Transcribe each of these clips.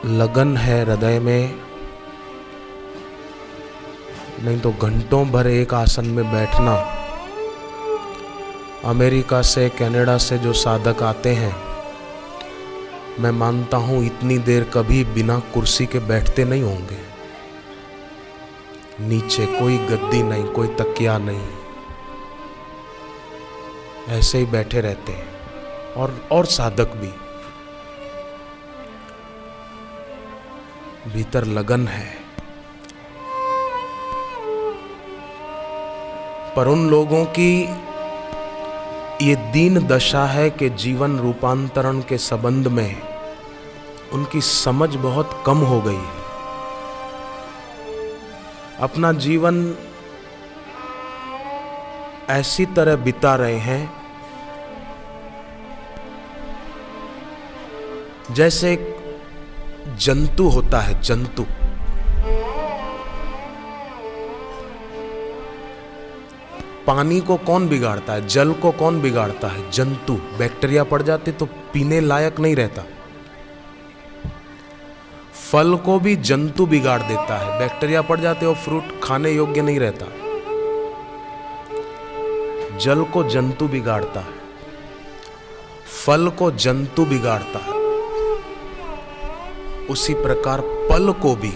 लगन है हृदय में, नहीं तो घंटों भर एक आसन में बैठना। अमेरिका से, कनाडा से जो साधक आते हैं, मैं मानता हूं इतनी देर कभी बिना कुर्सी के बैठते नहीं होंगे। नीचे कोई गद्दी नहीं, कोई तकिया नहीं, ऐसे ही बैठे रहते हैं। और साधक भी, भीतर लगन है। पर उन लोगों की ये दीन दशा है कि जीवन रूपांतरण के संबंध में उनकी समझ बहुत कम हो गई है। अपना जीवन ऐसी तरह बिता रहे हैं जैसे एक जंतु होता है, जंतु। पानी को कौन बिगाड़ता है? जल को कौन बिगाड़ता है? जंतु। बैक्टीरिया पड़ जाते तो पीने लायक नहीं रहता। फल को भी जंतु बिगाड़ देता है, बैक्टीरिया पड़ जाते और फ्रूट खाने योग्य नहीं रहता। जल को जंतु बिगाड़ता है, फल को जंतु बिगाड़ता है। उसी प्रकार पल को भी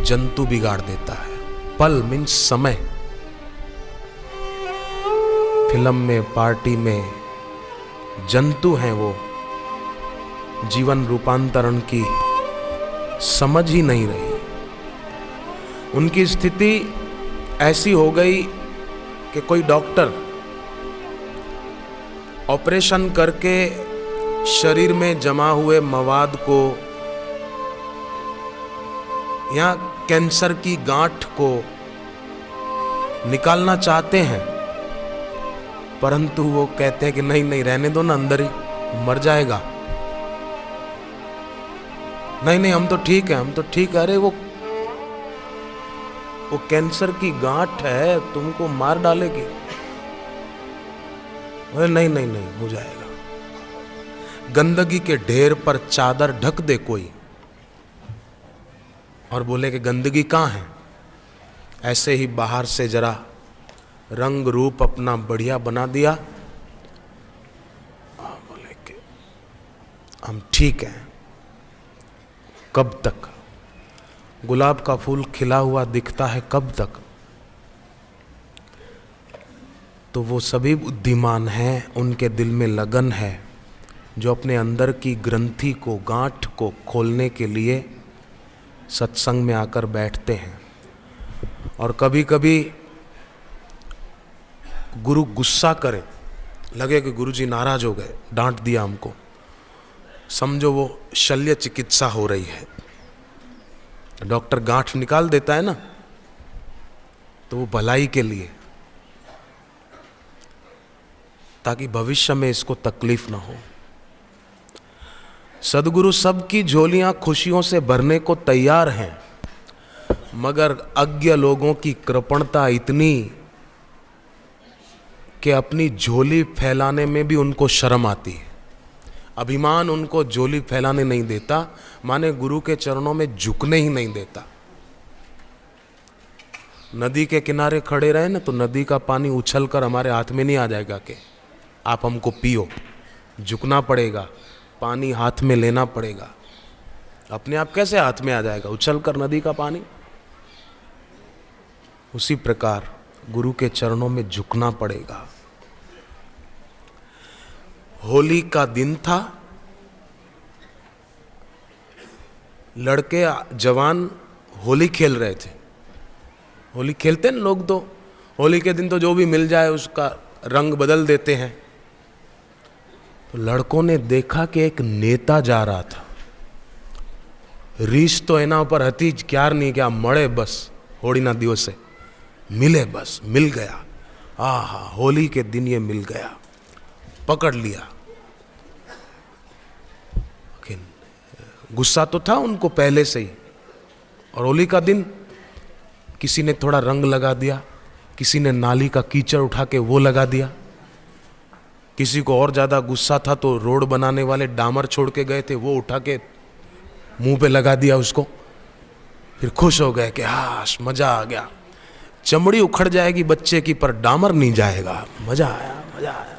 जंतु बिगाड़ देता है। पल मीन्स समय। फिल्म में, पार्टी में जंतु हैं वो, जीवन रूपांतरण की समझ ही नहीं रही। उनकी स्थिति ऐसी हो गई कि कोई डॉक्टर ऑपरेशन करके शरीर में जमा हुए मवाद को या कैंसर की गांठ को निकालना चाहते हैं, परंतु वो कहते हैं कि नहीं नहीं, रहने दो ना, अंदर ही मर जाएगा। नहीं नहीं, हम तो ठीक है, हम तो ठीक है। अरे वो कैंसर की गांठ है, तुमको मार डालेगी। अरे नहीं नहीं नहीं, हो जाएगा। गंदगी के ढेर पर चादर ढक दे कोई और बोले कि गंदगी कहाँ है। ऐसे ही बाहर से जरा रंग रूप अपना बढ़िया बना दिया, बोले कि हम ठीक हैं। कब तक? गुलाब का फूल खिला हुआ दिखता है, कब तक? तो वो सभी बुद्धिमान हैं, उनके दिल में लगन है, जो अपने अंदर की ग्रंथि को, गांठ को खोलने के लिए सत्संग में आकर बैठते हैं। और कभी कभी गुरु गुस्सा करे, लगे कि गुरुजी नाराज हो गए, डांट दिया हमको, समझो वो शल्य चिकित्सा हो रही है। डॉक्टर गांठ निकाल देता है ना, तो वो भलाई के लिए, ताकि भविष्य में इसको तकलीफ ना हो। सदगुरु सबकी झोलियां खुशियों से भरने को तैयार हैं, मगर अज्ञ लोगों की कृपणता इतनी कि अपनी झोली फैलाने में भी उनको शर्म आती है। अभिमान उनको झोली फैलाने नहीं देता, माने गुरु के चरणों में झुकने ही नहीं देता। नदी के किनारे खड़े रहे ना, तो नदी का पानी उछल कर हमारे हाथ में नहीं आ जाएगा कि आप हमको पियो। झुकना पड़ेगा, पानी हाथ में लेना पड़ेगा। अपने आप कैसे हाथ में आ जाएगा उछल कर नदी का पानी? उसी प्रकार गुरु के चरणों में झुकना पड़ेगा। होली का दिन था, लड़के जवान होली खेल रहे थे। होली खेलते हैं लोग, तो होली के दिन तो जो भी मिल जाए उसका रंग बदल देते हैं। तो लड़कों ने देखा कि एक नेता जा रहा था। રીસ તો એના ઉપર હતી જ ક્યારની કે આ મળે બસ હોળીના દિવસે मिले, बस मिल गया। आहा, होली के दिन ये मिल गया, पकड़ लिया। लेकिन गुस्सा तो था उनको पहले से ही। और होली का दिन किसी ने थोड़ा रंग लगा दिया, किसी ने नाली का कीचड़ उठा के वो लगा दिया, किसी को और ज़्यादा गुस्सा था तो रोड बनाने वाले डामर छोड़ के गए थे वो उठा के मुंह पे लगा दिया उसको, फिर खुश हो गए कि हाश मजा आ गया। चमड़ी उखड़ जाएगी बच्चे की पर डामर नहीं जाएगा। मजा आया, मजा आया।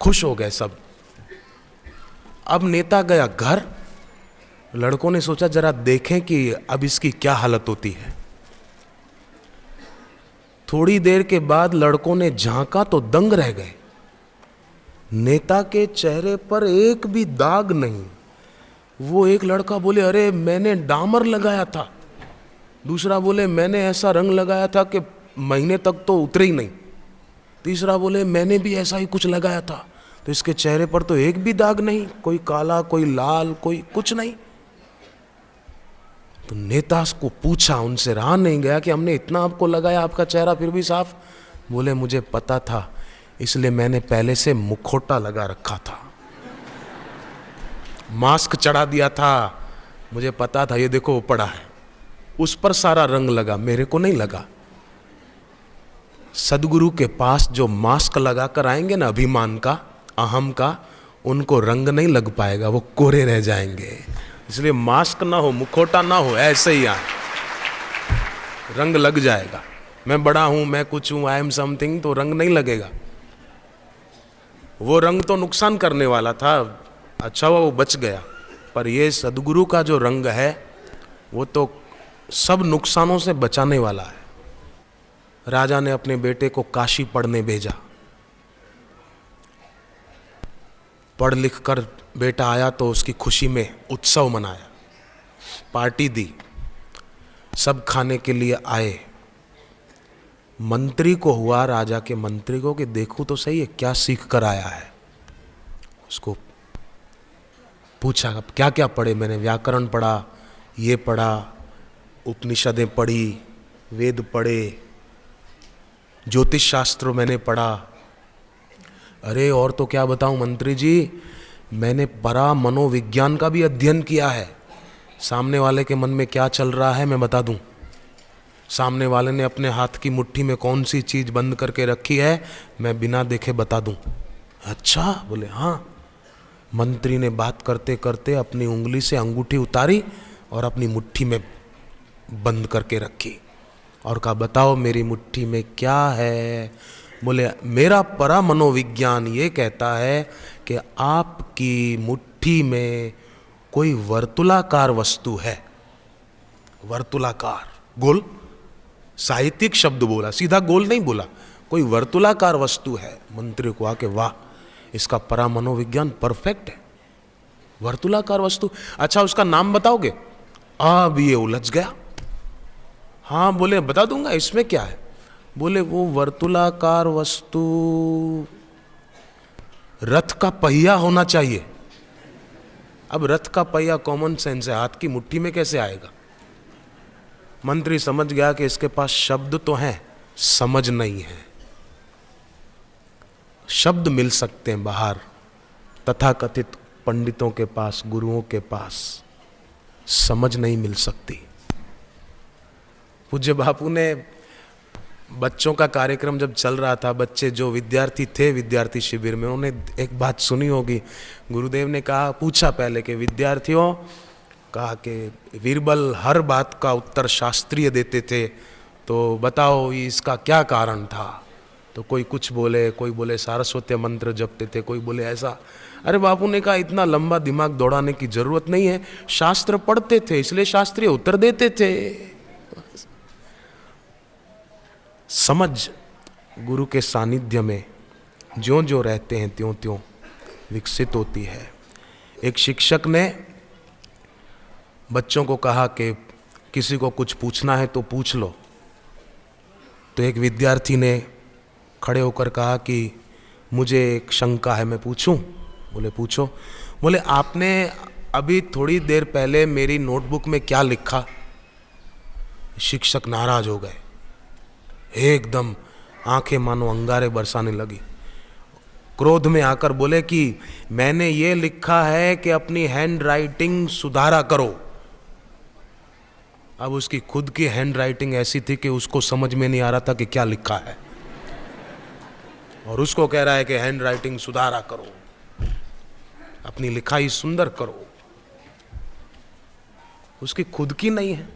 खुश हो गए सब। अब नेता गया घर। लड़कों ने सोचा जरा देखें कि अब इसकी क्या हालत होती है। थोड़ी देर के बाद लड़कों ने झांका तो दंग रह गए। नेता के चेहरे पर एक भी दाग नहीं। वो एक लड़का बोले अरे मैंने डामर लगाया था, दूसरा बोले मैंने ऐसा रंग लगाया था कि महीने तक तो उतरे ही नहीं, तीसरा बोले मैंने भी ऐसा ही कुछ लगाया था, तो इसके चेहरे पर तो एक भी दाग नहीं, कोई काला कोई लाल कोई कुछ नहीं। तो नेता को पूछा, उनसे रहा नहीं गया कि हमने इतना आपको लगाया, आपका चेहरा फिर भी साफ। बोले मुझे पता था इसलिए मैंने पहले से मुखौटा लगा रखा था, मास्क चढ़ा दिया था, मुझे पता था ये देखो वो पड़ा है, उस पर सारा रंग लगा, मेरे को नहीं लगा। सदगुरु के पास जो मास्क लगा कर आएंगे ना अभिमान का, अहम का, उनको रंग नहीं लग पाएगा, वो कोरे रह जाएंगे। इसलिए मास्क ना हो, मुखौटा ना हो, ऐसे ही आए, रंग लग जाएगा। मैं बड़ा हूं, मैं कुछ हूं, आई एम समथिंग, तो रंग नहीं लगेगा। वो रंग तो नुकसान करने वाला था, अच्छा हुआ वो बच गया। पर ये सदगुरु का जो रंग है वो तो सब नुकसानों से बचाने वाला है। राजा ने अपने बेटे को काशी पढ़ने भेजा। पढ़ लिख कर बेटा आया तो उसकी खुशी में उत्सव मनाया, पार्टी दी, सब खाने के लिए आए। मंत्री को हुआ, राजा के मंत्री को, कि देखूं तो सही है क्या सीख कर आया है। उसको पूछा अब क्या क्या पढ़े। मैंने व्याकरण पढ़ा, ये पढ़ा, उपनिषदें पढ़ी, वेद पढ़े, ज्योतिष शास्त्र मैंने पढ़ा। अरे और तो क्या बताऊं मंत्री जी, मैंने परा मनोविज्ञान का भी अध्ययन किया है। सामने वाले के मन में क्या चल रहा है मैं बता दूं, सामने वाले ने अपने हाथ की मुट्ठी में कौन सी चीज बंद करके रखी है मैं बिना देखे बता दूं। अच्छा, बोले हाँ। मंत्री ने बात करते करते अपनी उंगली से अंगूठी उतारी और अपनी मुट्ठी में बंद करके रखी और कहा बताओ मेरी मुट्ठी में क्या है। बोले मेरा परा मनोविज्ञान ये कहता है कि आपकी मुट्ठी में कोई वर्तुलाकार वस्तु है। वर्तुलाकार, गोल, साहित्यिक शब्द बोला, सीधा गोल नहीं बोला, कोई वर्तुलाकार वस्तु है। मंत्री को आके वाह, इसका परा मनोविज्ञान परफेक्ट है, वर्तुलाकार वस्तु। अच्छा उसका नाम बताओगे? अब ये उलझ गया। हाँ बोले बता दूंगा, इसमें क्या है। बोले वो वर्तुलाकार वस्तु रथ का पहिया होना चाहिए। अब रथ का पहिया कॉमन सेंस है, हाथ की मुट्ठी में कैसे आएगा। मंत्री समझ गया कि इसके पास शब्द तो हैं, समझ नहीं है। शब्द मिल सकते हैं बाहर, तथाकथित पंडितों के पास, गुरुओं के पास, समझ नहीं मिल सकती। पूज्य बापू ने बच्चों का कार्यक्रम जब चल रहा था, बच्चे जो विद्यार्थी थे विद्यार्थी शिविर में, उन्होंने एक बात सुनी होगी। गुरुदेव ने कहा, पूछा पहले कि विद्यार्थियों, कहा कि वीरबल हर बात का उत्तर शास्त्रीय देते थे, तो बताओ इसका क्या कारण था। तो कोई कुछ बोले, कोई बोले सारस्वत मंत्र जपते थे, कोई बोले ऐसा। अरे बापू ने कहा इतना लंबा दिमाग दौड़ाने की जरूरत नहीं है, शास्त्र पढ़ते थे इसलिए शास्त्रीय उत्तर देते थे। समझ गुरु के सानिध्य में ज्यों ज्यों रहते हैं त्यों त्यों विकसित होती है। एक शिक्षक ने बच्चों को कहा कि किसी को कुछ पूछना है तो पूछ लो। तो एक विद्यार्थी ने खड़े होकर कहा कि मुझे एक शंका है, मैं पूछूं? बोले पूछो। बोले आपने अभी थोड़ी देर पहले मेरी नोटबुक में क्या लिखा? शिक्षक नाराज हो गए, एकदम आंखें मानो अंगारे बरसाने लगी। क्रोध में आकर बोले कि मैंने ये लिखा है कि अपनी हैंड राइटिंग सुधारा करो। अब उसकी खुद की हैंड राइटिंग ऐसी थी कि उसको समझ में नहीं आ रहा था कि क्या लिखा है, और उसको कह रहा है कि हैंड राइटिंग सुधारा करो। अपनी लिखाई सुंदर करो, उसकी खुद की नहीं है,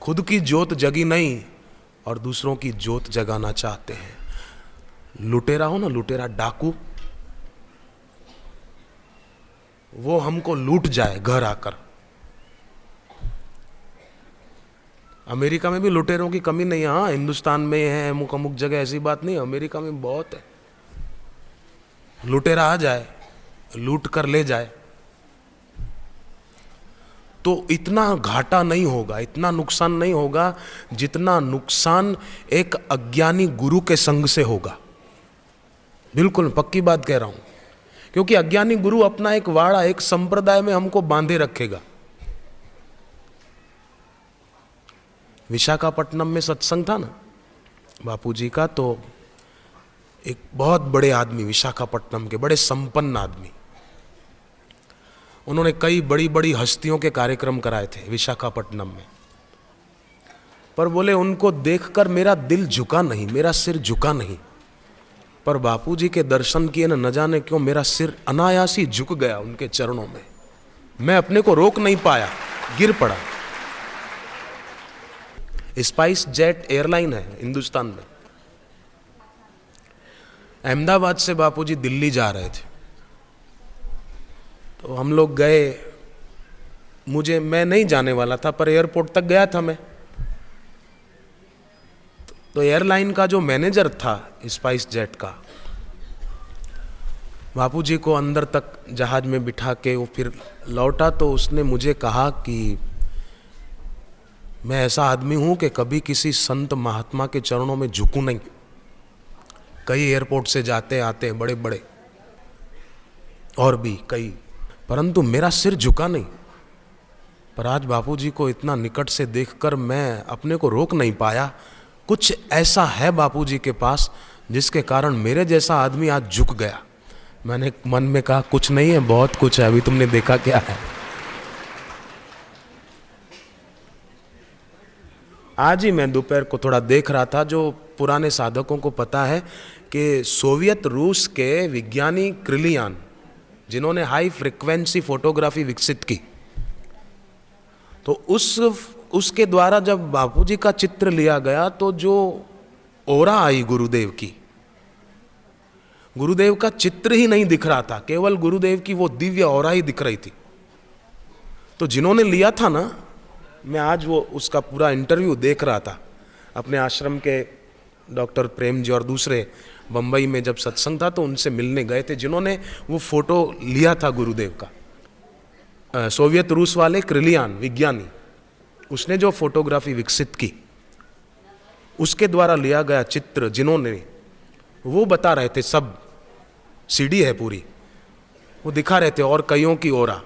खुद की ज्योत जगी नहीं और दूसरों की ज्योत जगाना चाहते हैं। लुटेरा हो ना, लुटेरा डाकू, वो हमको लूट जाए घर आकर। अमेरिका में भी लुटेरों की कमी नहीं है, हाँ हिंदुस्तान में है अमुक अमुक जगह, ऐसी बात नहीं, अमेरिका में बहुत है। लुटेरा आ जाए, लूट कर ले जाए तो इतना घाटा नहीं होगा, इतना नुकसान नहीं होगा जितना नुकसान एक अज्ञानी गुरु के संग से होगा। बिल्कुल पक्की बात कह रहा हूं, क्योंकि अज्ञानी गुरु अपना एक वाड़ा, एक संप्रदाय में हमको बांधे रखेगा। विशाखापट्टनम में सत्संग था ना बापूजी का, तो एक बहुत बड़े आदमी, विशाखापट्टनम के बड़े संपन्न आदमी, उन्होंने कई बड़ी बड़ी हस्तियों के कार्यक्रम कराए थे विशाखापट्टनम में, पर बोले उनको देखकर मेरा दिल झुका नहीं, मेरा सिर झुका नहीं। पर बापूजी के दर्शन किए न जाने क्यों मेरा सिर अनायास ही झुक गया उनके चरणों में। मैं अपने को रोक नहीं पाया, गिर पड़ा। स्पाइस जेट एयरलाइन है हिंदुस्तान में। अहमदाबाद से बापूजी दिल्ली जा रहे थे, तो हम लोग गए। मैं नहीं जाने वाला था, पर एयरपोर्ट तक गया था मैं। तो एयरलाइन का जो मैनेजर था स्पाइस जेट का, बापूजी को अंदर तक जहाज में बिठा के वो फिर लौटा, तो उसने मुझे कहा कि मैं ऐसा आदमी हूं कि कभी किसी संत महात्मा के चरणों में झुकूं नहीं। कई एयरपोर्ट से जाते आते हैं बड़े बड़े, और भी कई, परंतु मेरा सिर झुका नहीं। पर आज बापूजी को इतना निकट से देखकर मैं अपने को रोक नहीं पाया। कुछ ऐसा है बापूजी के पास जिसके कारण मेरे जैसा आदमी आज झुक गया। मैंने मन में कहा कुछ नहीं है, बहुत कुछ है, अभी तुमने देखा क्या है। आज ही मैं दोपहर को थोड़ा देख रहा था, जो पुराने साधकों को पता है कि सोवियत रूस के विज्ञानी क्रिलियान, जिन्होंने हाई फ्रीक्वेंसी फोटोग्राफी विकसित की, तो उसके द्वारा जब बापूजी का चित्र लिया गया तो जो ओरा आई गुरुदेव की, गुरुदेव का चित्र ही नहीं दिख रहा था, केवल गुरुदेव की वो दिव्य ओरा ही दिख रही थी। तो जिन्होंने लिया था ना, मैं आज वो उसका पूरा इंटरव्यू देख रहा था अपने आश्रम के डॉक्टर प्रेम जी, और दूसरे बम्बई में जब सत्संग था तो उनसे मिलने गए थे जिन्होंने वो फोटो लिया था गुरुदेव का। सोवियत रूस वाले क्रिलियान विज्ञानी, उसने जो फोटोग्राफी विकसित की उसके द्वारा लिया गया चित्र, जिन्होंने वो बता रहे थे, सब सीडी है पूरी, वो दिखा रहे थे, और कईयों की ओरा,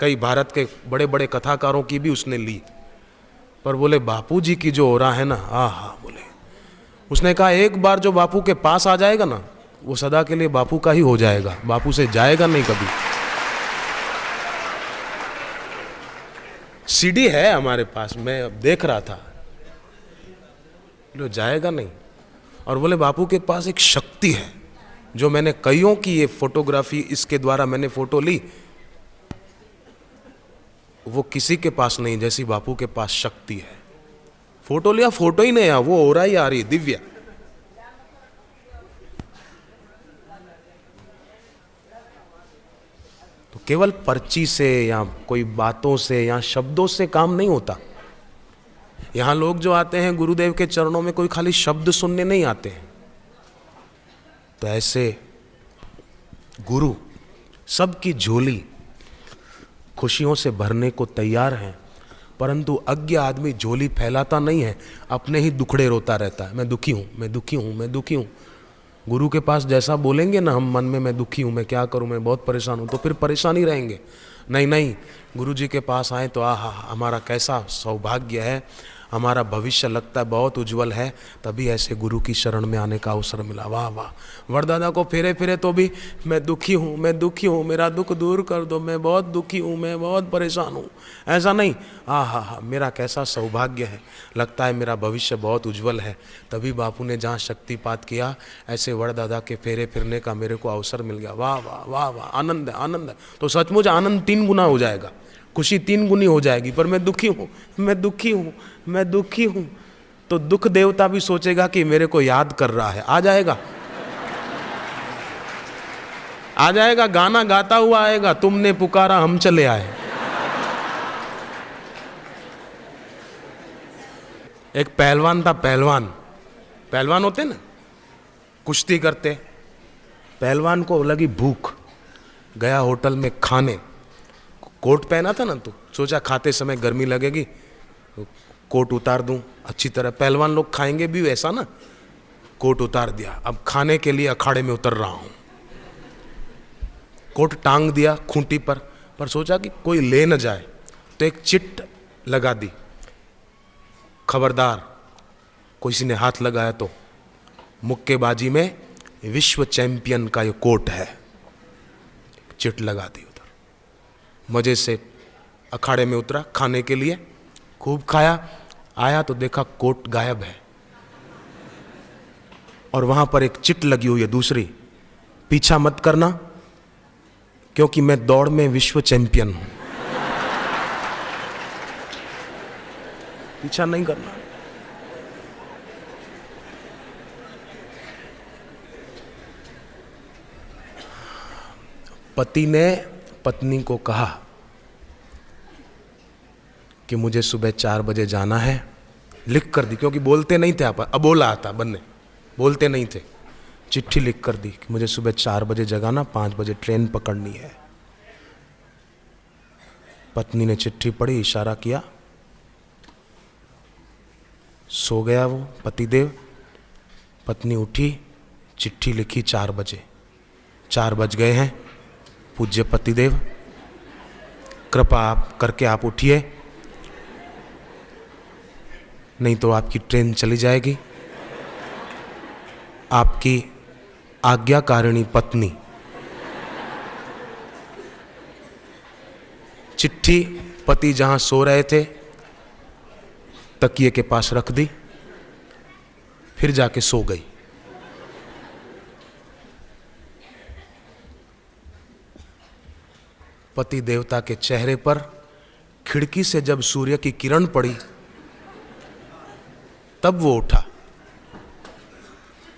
कई भारत के बड़े बड़े कथाकारों की भी उसने ली। पर बोले बापूजी की जो ओरा है ना, आहा, बोले उसने कहा एक बार जो बापू के पास आ जाएगा ना, वो सदा के लिए बापू का ही हो जाएगा, बापू से जाएगा नहीं कभी। सीडी है हमारे पास, मैं देख रहा था, लो जाएगा नहीं। और बोले बापू के पास एक शक्ति है, जो मैंने कईयों की ये फोटोग्राफी, इसके द्वारा मैंने फोटो ली, वो किसी के पास नहीं जैसी बापू के पास शक्ति है। फोटो लिया, फोटो ही नहीं आ, वो ओरा ही आ रही दिव्य। तो केवल पर्ची से या कोई बातों से या शब्दों से काम नहीं होता। यहां लोग जो आते हैं गुरुदेव के चरणों में, कोई खाली शब्द सुनने नहीं आते हैं। तो ऐसे गुरु सबकी झोली खुशियों से भरने को तैयार हैं, परंतु अज्ञ आदमी झोली फैलाता नहीं है, अपने ही दुखड़े रोता रहता है, मैं दुखी हूँ, मैं दुखी हूँ, मैं दुखी हूँ। गुरु के पास जैसा बोलेंगे ना हम मन में, मैं दुखी हूँ, मैं क्या करूँ, मैं बहुत परेशान हूँ, तो फिर परेशान ही रहेंगे। नहीं नहीं, गुरु जी के पास आए तो आहा, हमारा कैसा सौभाग्य है, हमारा भविष्य लगता है बहुत उज्जवल है, तभी ऐसे गुरु की शरण में आने का अवसर मिला। वाह वाह। वरदादा को फेरे फिरे तो भी मैं दुखी हूँ, मैं दुखी हूँ, मेरा दुख दूर कर दो, मैं बहुत दुखी हूँ, मैं बहुत परेशान हूँ, ऐसा नहीं। हाँ, मेरा कैसा सौभाग्य है, लगता है मेरा भविष्य बहुत उज्जवल है, तभी बापू ने जहाँ शक्तिपात किया ऐसे वरदादा के फेरे फिरने का मेरे को अवसर मिल गया। वाह वाह वाह वाह, आनंद है, आनंद है। तो सचमुच आनंद 3 गुना हो जाएगा, खुशी 3 गुनी हो जाएगी। पर मैं दुखी हूँ, मैं दुखी हूँ, मैं दुखी हूँ, तो दुख देवता भी सोचेगा कि मेरे को याद कर रहा है, आ जाएगा, आ जाएगा, गाना गाता हुआ आएगा, तुमने पुकारा हम चले आए। एक पहलवान था, पहलवान होते ना, कुश्ती करते। पहलवान को लगी भूख, गया होटल में खाने, कोट पहना था ना, तो सोचा खाते समय गर्मी लगेगी तो कोट उतार दूं अच्छी तरह, पहलवान लोग खाएंगे भी वैसा ना। कोट उतार दिया, अब खाने के लिए अखाड़े में उतर रहा हूं। कोट टांग दिया खूंटी पर सोचा कि कोई ले न जाए, तो एक चिट लगा दी, खबरदार किसी ने हाथ लगाया तो मुक्केबाजी में विश्व चैंपियन का ये कोट है। चिट लगा दी, उधर मजे से अखाड़े में उतरा खाने के लिए, खूब खाया, आया तो देखा कोट गायब है, और वहां पर एक चिट लगी हुई है दूसरी, पीछा मत करना क्योंकि मैं दौड़ में विश्व चैंपियन हूं, पीछा नहीं करना। पति ने पत्नी को कहा कि मुझे सुबह 4 बजे जाना है, लिख कर दी, क्योंकि बोलते नहीं थे, आप अबोला आता बनने, बोलते नहीं थे, चिट्ठी लिख कर दी कि मुझे सुबह 4 बजे जगाना, 5 बजे ट्रेन पकड़नी है। पत्नी ने चिट्ठी पढ़ी, इशारा किया, सो गया वो पतिदेव। पत्नी उठी, चिट्ठी लिखी 4 बजे, 4 बज गए हैं, पूज्य पतिदेव कृपा आप करके आप उठिए, नहीं तो आपकी ट्रेन चली जाएगी। आपकी आज्ञाकारिणी पत्नी। चिट्ठी पति जहां सो रहे थे तकिए के पास रख दी, फिर जाके सो गई। पति देवता के चेहरे पर खिड़की से जब सूर्य की किरण पड़ी तब वो उठा,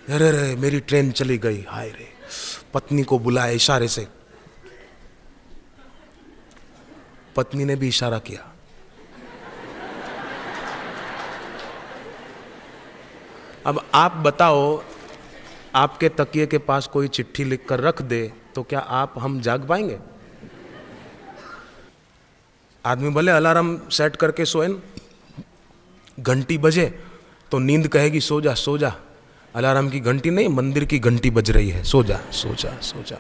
अरे रे मेरी ट्रेन चली गई, हाय रे। पत्नी को बुलाया इशारे से, पत्नी ने भी इशारा किया। अब आप बताओ, आपके तकिए के पास कोई चिट्ठी लिखकर रख दे तो क्या हम जाग पाएंगे? आदमी भले अलार्म सेट करके सोए, घंटी बजे तो नींद कहेगी सो जा सो जा, अलार्म की घंटी नहीं, मंदिर की घंटी बज रही है, सो जा सो जा सो जा।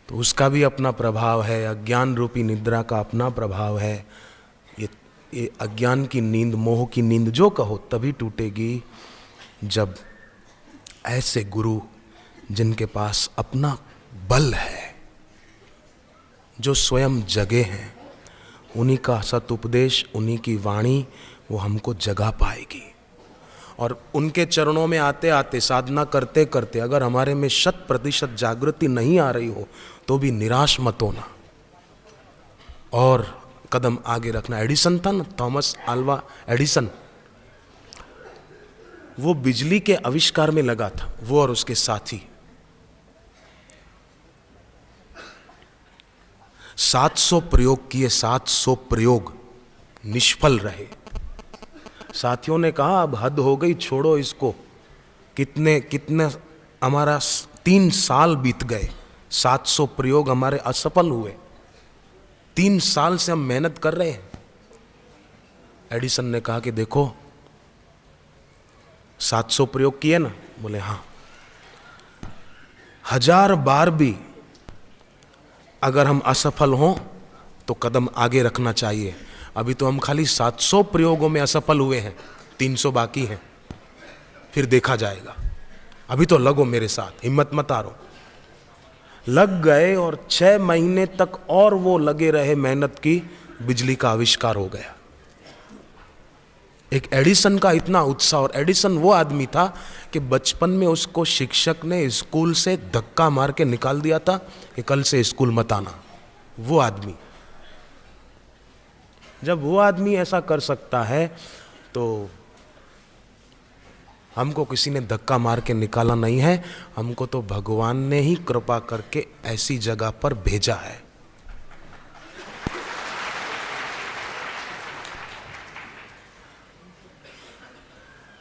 तो उसका भी अपना प्रभाव है, अज्ञान रूपी निद्रा का अपना प्रभाव है। ये अज्ञान की नींद, मोह की नींद जो कहो तभी टूटेगी जब ऐसे गुरु जिनके पास अपना बल है, जो स्वयं जगे हैं, उन्हीं का सतुपदेश, उन्हीं की वाणी वो हमको जगा पाएगी। और उनके चरणों में आते आते, साधना करते करते अगर हमारे में 100% जागृति नहीं आ रही हो तो भी निराश मत होना और कदम आगे रखना। एडिसन था ना, थॉमस अल्वा एडिसन, वो बिजली के आविष्कार में लगा था, वो और उसके साथी। 700 प्रयोग किए, 700 प्रयोग निष्फल रहे। साथियों ने कहा अब हद हो गई, छोड़ो इसको। कितने हमारा 3 साल बीत गए, 700 प्रयोग हमारे असफल हुए। 3 साल से हम मेहनत कर रहे हैं। एडिसन ने कहा कि देखो 700 प्रयोग किए ना, बोले हाँ, 1000 बार भी अगर हम असफल हों तो कदम आगे रखना चाहिए। अभी तो हम खाली 700 प्रयोगों में असफल हुए हैं, 300 बाकी हैं, फिर देखा जाएगा। अभी तो लगो मेरे साथ, हिम्मत मत हारो। लग गए और 6 महीने तक और वो लगे रहे मेहनत की, बिजली का आविष्कार हो गया। एक एडिसन का इतना उत्साह, और एडिसन वो आदमी था कि बचपन में उसको शिक्षक ने स्कूल से धक्का मार के निकाल दिया था कि कल से स्कूल मत आना। वो आदमी, जब वो आदमी ऐसा कर सकता है तो हमको किसी ने धक्का मार के निकाला नहीं है, हमको तो भगवान ने ही कृपा करके ऐसी जगह पर भेजा है।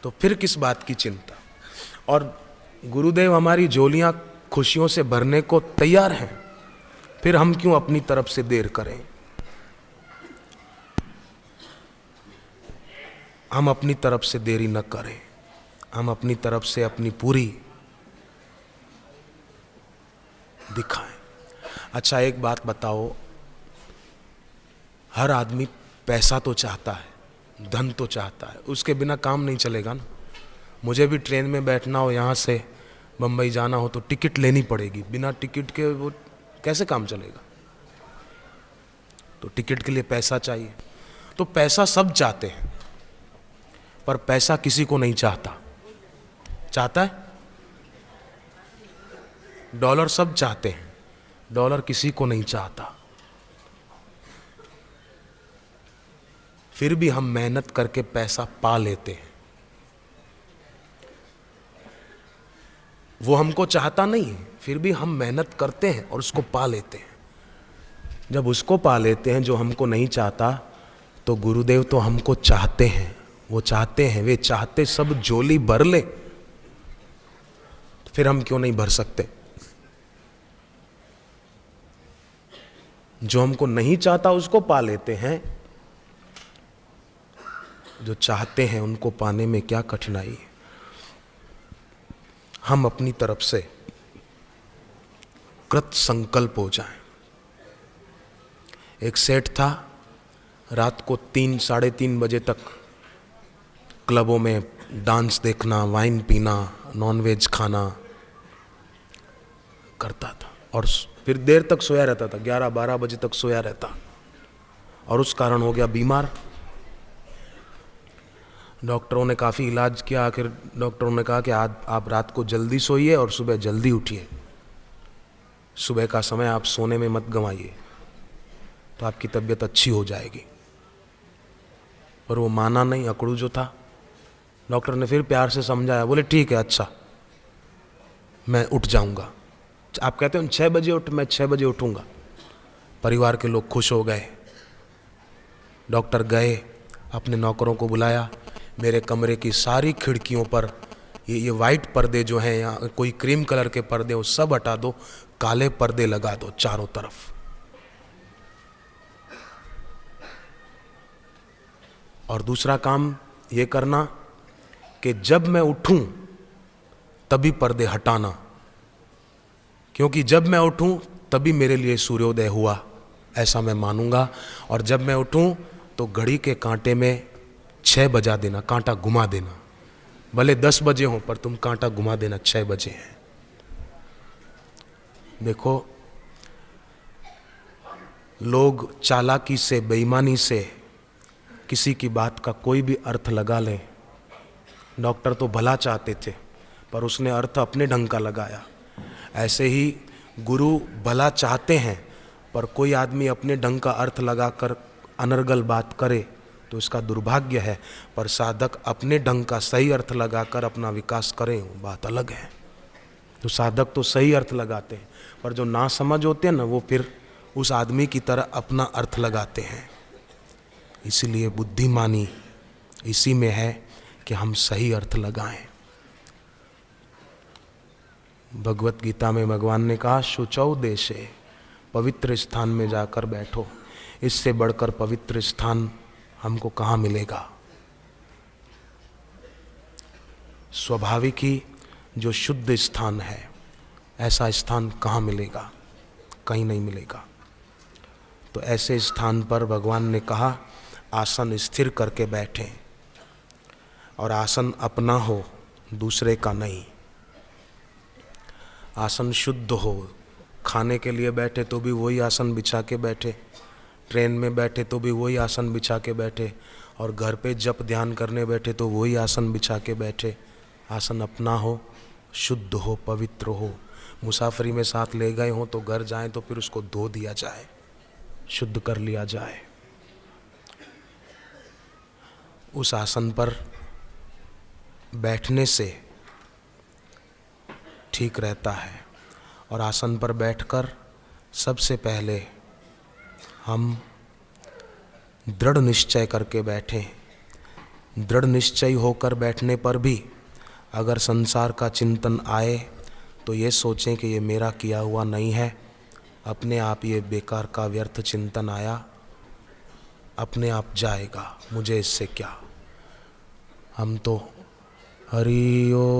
तो फिर किस बात की चिंता। और गुरुदेव हमारी झोलियां खुशियों से भरने को तैयार हैं, फिर हम क्यों अपनी तरफ से देर करें। हम अपनी तरफ से देरी न करें, हम अपनी तरफ से अपनी पूरी दिखाएं। अच्छा एक बात बताओ, हर आदमी पैसा तो चाहता है, धन तो चाहता है, उसके बिना काम नहीं चलेगा ना। मुझे भी ट्रेन में बैठना हो, यहाँ से बम्बई जाना हो तो टिकट लेनी पड़ेगी, बिना टिकट के वो कैसे काम चलेगा। तो टिकट के लिए पैसा चाहिए। तो पैसा सब चाहते हैं, पर पैसा किसी को नहीं चाहता। चाहता है? डॉलर सब चाहते हैं, डॉलर किसी को नहीं चाहता। फिर भी हम मेहनत करके पैसा पा लेते हैं। वो हमको चाहता नहीं है, फिर भी हम मेहनत करते हैं और उसको पा लेते हैं। जब उसको पा लेते हैं जो हमको नहीं चाहता, तो गुरुदेव तो हमको चाहते हैं, वो चाहते हैं, वे चाहते सब झोली भर ले, फिर हम क्यों नहीं भर सकते। जो हमको नहीं चाहता उसको पा लेते हैं, जो चाहते हैं उनको पाने में क्या कठिनाई है। हम अपनी तरफ से कृत संकल्प हो जाएं। एक सेठ था, रात को 3 साढ़े 3 बजे तक क्लबों में डांस देखना, वाइन पीना, नॉनवेज खाना करता था, और फिर देर तक सोया रहता था, 11-12 बजे तक सोया रहता, और उस कारण हो गया बीमार। डॉक्टरों ने काफ़ी इलाज किया, आखिर डॉक्टरों ने कहा कि आप रात को जल्दी सोइए और सुबह जल्दी उठिए, सुबह का समय आप सोने में मत गंवाइए, तो आपकी तबीयत अच्छी हो जाएगी। पर वो माना नहीं, अकड़ू जो था। डॉक्टर ने फिर प्यार से समझाया, बोले ठीक है, अच्छा मैं उठ जाऊंगा। आप कहते हो 6 बजे उठ, मैं 6 बजे उठूंगा। परिवार के लोग खुश हो गए। डॉक्टर गए, अपने नौकरों को बुलाया, मेरे कमरे की सारी खिड़कियों पर ये वाइट पर्दे जो हैं, या कोई क्रीम कलर के पर्दे, वो सब हटा दो, काले पर्दे लगा दो चारों तरफ। और दूसरा काम ये करना कि जब मैं उठूं तभी पर्दे हटाना, क्योंकि जब मैं उठूं तभी मेरे लिए सूर्योदय हुआ, ऐसा मैं मानूंगा। और जब मैं उठूं तो घड़ी के कांटे में 6 बजा देना, कांटा घुमा देना, भले 10 बजे हो पर तुम कांटा घुमा देना, 6 बजे हैं। देखो, लोग चालाकी से, बेईमानी से किसी की बात का कोई भी अर्थ लगा लें। डॉक्टर तो भला चाहते थे, पर उसने अर्थ अपने ढंग का लगाया। ऐसे ही गुरु भला चाहते हैं, पर कोई आदमी अपने ढंग का अर्थ लगाकर अनर्गल बात करे तो इसका दुर्भाग्य है। पर साधक अपने ढंग का सही अर्थ लगाकर अपना विकास करें, वो बात अलग है। तो साधक तो सही अर्थ लगाते हैं, पर जो ना समझ होते हैं ना, वो फिर उस आदमी की तरह अपना अर्थ लगाते हैं। इसीलिए बुद्धिमानी इसी में है कि हम सही अर्थ लगाएं। भगवत गीता में भगवान ने कहा, शुचौ देशे, पवित्र स्थान में जाकर बैठो। इससे बढ़कर पवित्र स्थान हमको कहाँ मिलेगा। स्वाभाविक ही जो शुद्ध स्थान है, ऐसा स्थान कहाँ मिलेगा, कहीं नहीं मिलेगा। तो ऐसे स्थान पर भगवान ने कहा, आसन स्थिर करके बैठें और आसन अपना हो, दूसरे का नहीं। आसन शुद्ध हो, खाने के लिए बैठे तो भी वही आसन बिछा के बैठे, ट्रेन में बैठे तो भी वही आसन बिछा के बैठे, और घर पे जप ध्यान करने बैठे तो वही आसन बिछा के बैठे। आसन अपना हो, शुद्ध हो, पवित्र हो। मुसाफरी में साथ ले गए हों तो घर जाएं तो फिर उसको धो दिया जाए, शुद्ध कर लिया जाए। उस आसन पर बैठने से ठीक रहता है। और आसन पर बैठकर सबसे पहले हम दृढ़ निश्चय करके बैठें। दृढ़ निश्चय होकर बैठने पर भी अगर संसार का चिंतन आए तो ये सोचें कि ये मेरा किया हुआ नहीं है, अपने आप ये बेकार का व्यर्थ चिंतन आया, अपने आप जाएगा, मुझे इससे क्या। हम तो हरि ओम।